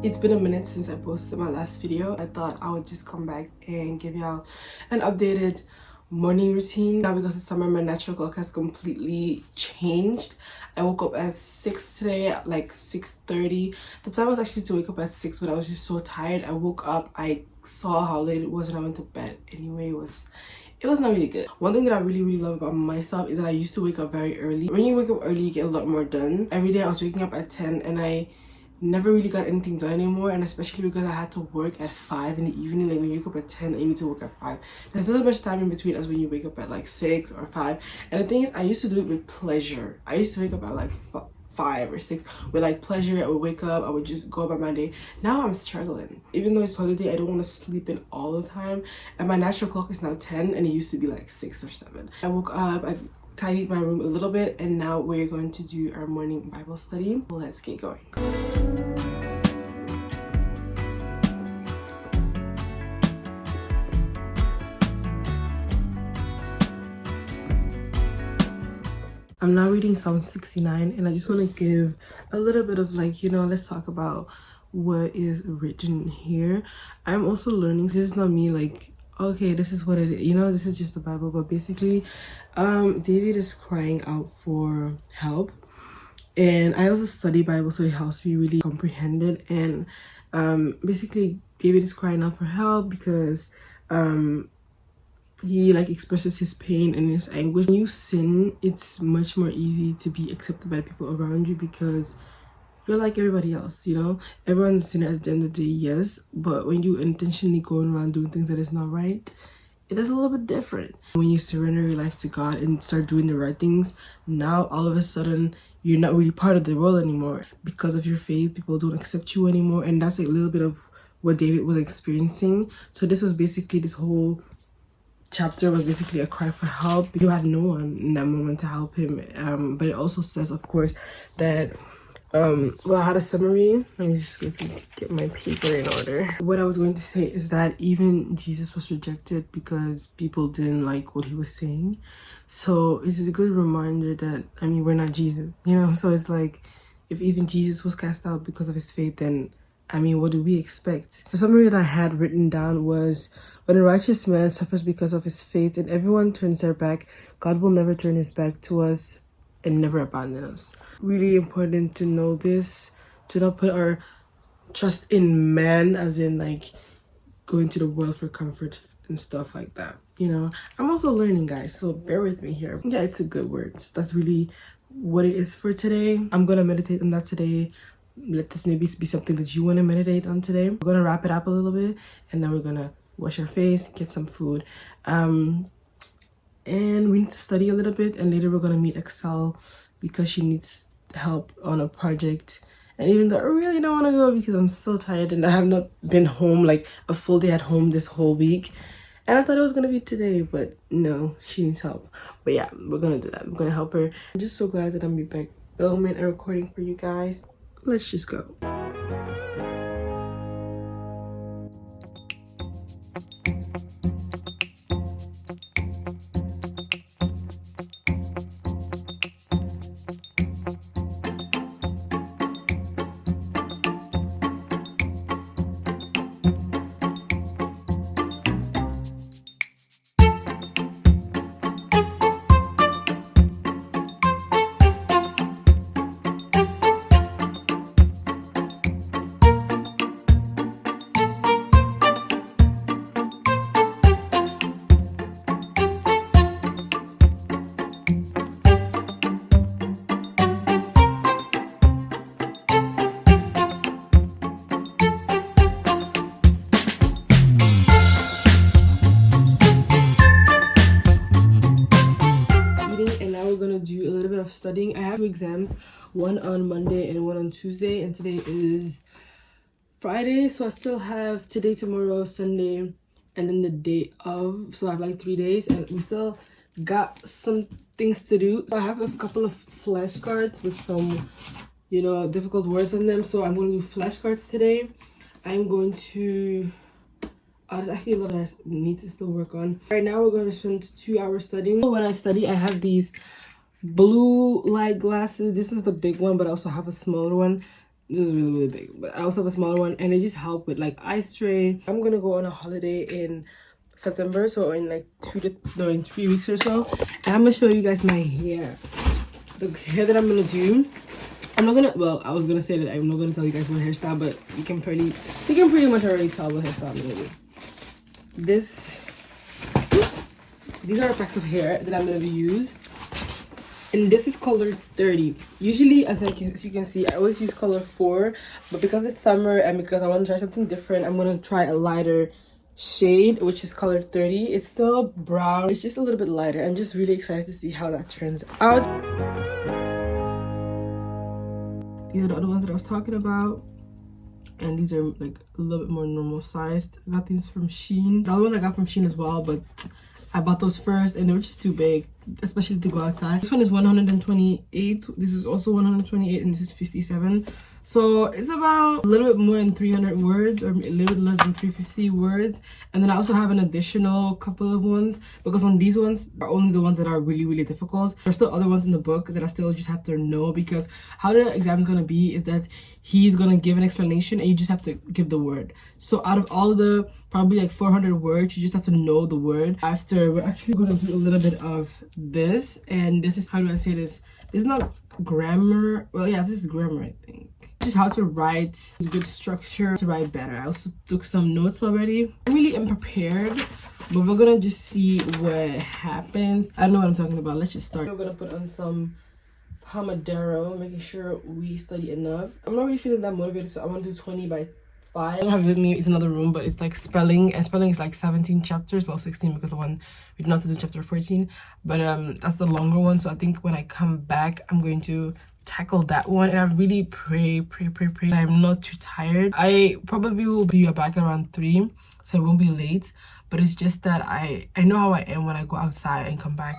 It's been a minute since I posted my last video. I thought I would just come back and give y'all an updated morning routine. Now because it's summer, my natural clock has completely changed. I woke up at 6 today at like 6:30. The plan was actually to wake up at 6, but I was just so tired. I woke up, I saw how late it was, and I went to bed. Anyway, it was not really good. One thing that I really love about myself is that I used to wake up very early. When you wake up early, you get a lot more done. Every day I was waking up at 10 and I never really got anything done anymore, and especially because I had to work at 5 in the evening. Like when you wake up at 10 and you need to work at 5, there's not as much time in between as when you wake up at like 6 or 5. And the thing is, I used to do it with pleasure. I used to wake up at like 5 or 6 with like pleasure. I would wake up, I would just go about my day. Now I'm struggling. Even though it's holiday, I don't want to sleep in all the time, and my natural clock is now 10 and it used to be like 6 or 7. I woke up, I tidied my room a little bit, and now we're going to do our morning Bible study. Let's get going. I'm now reading Psalm 69, and I just want to give a little bit of like, let's talk about what is written here. I'm also learning. This is not me like, okay, this is what it is. This is just the Bible, but basically, David is crying out for help. And I also study Bible, so it helps me really comprehend it. And basically, David is crying out for help because he like expresses his pain and his anguish. When you sin, it's much more easy to be accepted by the people around you because you're like everybody else. Everyone's sinning at the end of the day, yes, but when you intentionally go around doing things that is not right, it is a little bit different. When you surrender your life to God and start doing the right things, now all of a sudden you're not really part of the world anymore. Because of your faith, people don't accept you anymore, and that's a little bit of what David was experiencing. So this was basically, this whole chapter was basically a cry for help. You had no one in that moment to help him. But it also says, of course, that well, I had a summary. Let me just get my paper in order. What I was going to say is that even Jesus was rejected because people didn't like what he was saying. So it's a good reminder that, we're not Jesus, So it's like, if even Jesus was cast out because of his faith, then what do we expect? The summary that I had written down was, when a righteous man suffers because of his faith and everyone turns their back, God will never turn his back to us and never abandon us. Really important to know this, to not put our trust in man, as in like going to the world for comfort and stuff like that. I'm also learning, guys, so bear with me here. Yeah, it's a good word. That's really what it is for today. I'm gonna meditate on that today. Let this maybe be something that you want to meditate on today. We're gonna wrap it up a little bit, and then we're gonna wash our face, get some food, and we need to study a little bit, and later we're gonna meet Excel because she needs help on a project. And even though I really don't want to go because I'm so tired and I have not been home like a full day at home this whole week, and I thought it was gonna be today, but no, she needs help. But yeah, we're gonna do that. We're gonna help her. I'm just so glad that I'm back filming and recording for you guys. Let's just go. Studying. I have 2 exams, one on Monday and one on Tuesday, and today is Friday, so I still have today, tomorrow, Sunday, and then the day of. So I have like 3 days, and we still got some things to do. So I have a couple of flashcards with some difficult words on them, so I'm going to do flashcards today. I'm going to there's actually a lot that I need to still work on. Right now we're going to spend 2 hours studying. When I study, I have these blue light glasses. This is the big one, but I also have a smaller one. This is really, really big. But I also have a smaller one, and they just help with like eye strain. I'm gonna go on a holiday in September, so in like in 3 weeks or so. And I'm gonna show you guys my hair. The hair that I'm gonna do. I'm not gonna, well, I was gonna say that I'm not gonna tell you guys what hairstyle, but you can pretty much already tell what hairstyle I'm gonna do. These are packs of hair that I'm gonna use. And this is color 30. Usually, as you can see, I always use color 4. But because it's summer and because I want to try something different, I'm going to try a lighter shade, which is color 30. It's still brown. It's just a little bit lighter. I'm just really excited to see how that turns out. These are the other ones that I was talking about. And these are like a little bit more normal sized. I got these from Shein. The other ones I got from Shein as well, but I bought those first and they were just too big, especially to go outside. This one is 128. This is also 128 and this is 57. So it's about a little bit more than 300 words or a little bit less than 350 words. And then I also have an additional couple of ones because on these ones are only the ones that are really, really difficult. There's still other ones in the book that I still just have to know, because how the exam is going to be is that he's going to give an explanation and you just have to give the word. So out of all the probably like 400 words, you just have to know the word. After, we're actually going to do a little bit of this, and this is, how do I say this? This is not grammar. Well, yeah, this is grammar, I think. Just how to write, good structure to write better. I also took some notes already. I really am prepared, but we're gonna just see what happens. I don't know what I'm talking about. Let's just start. We're gonna put on some Pomodoro, making sure we study enough. I'm not really feeling that motivated, so I want to do 20 by 5. I don't have it with me, it's another room, but it's like spelling, and spelling is like 17 chapters, well 16 because the one we did not have to do chapter 14, but that's the longer one. So I think when I come back, I'm going to tackle that one, and I really pray I'm not too tired. I probably will be back around 3, so I won't be late, but it's just that I know how I am when I go outside and come back.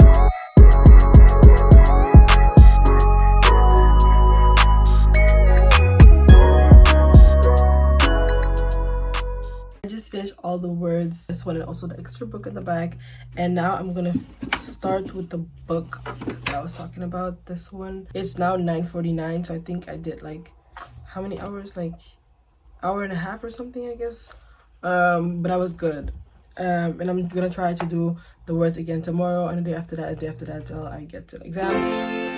I just finished all the words, this one and also the extra book in the back, and now I'm gonna start with the book that I was talking about. This one, it's now 9:49, so I think I did like how many hours, like hour and a half or something, I guess, but I was good. And I'm gonna try to do the words again tomorrow and the day after that till I get to the exam.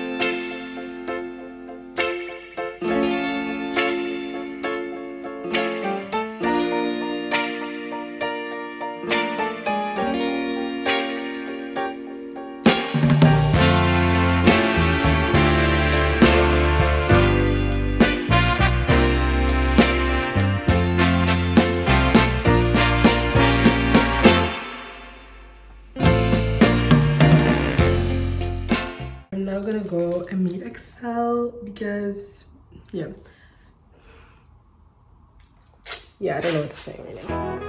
I'm now gonna go and meet Excel because yeah, I don't know what to say right now.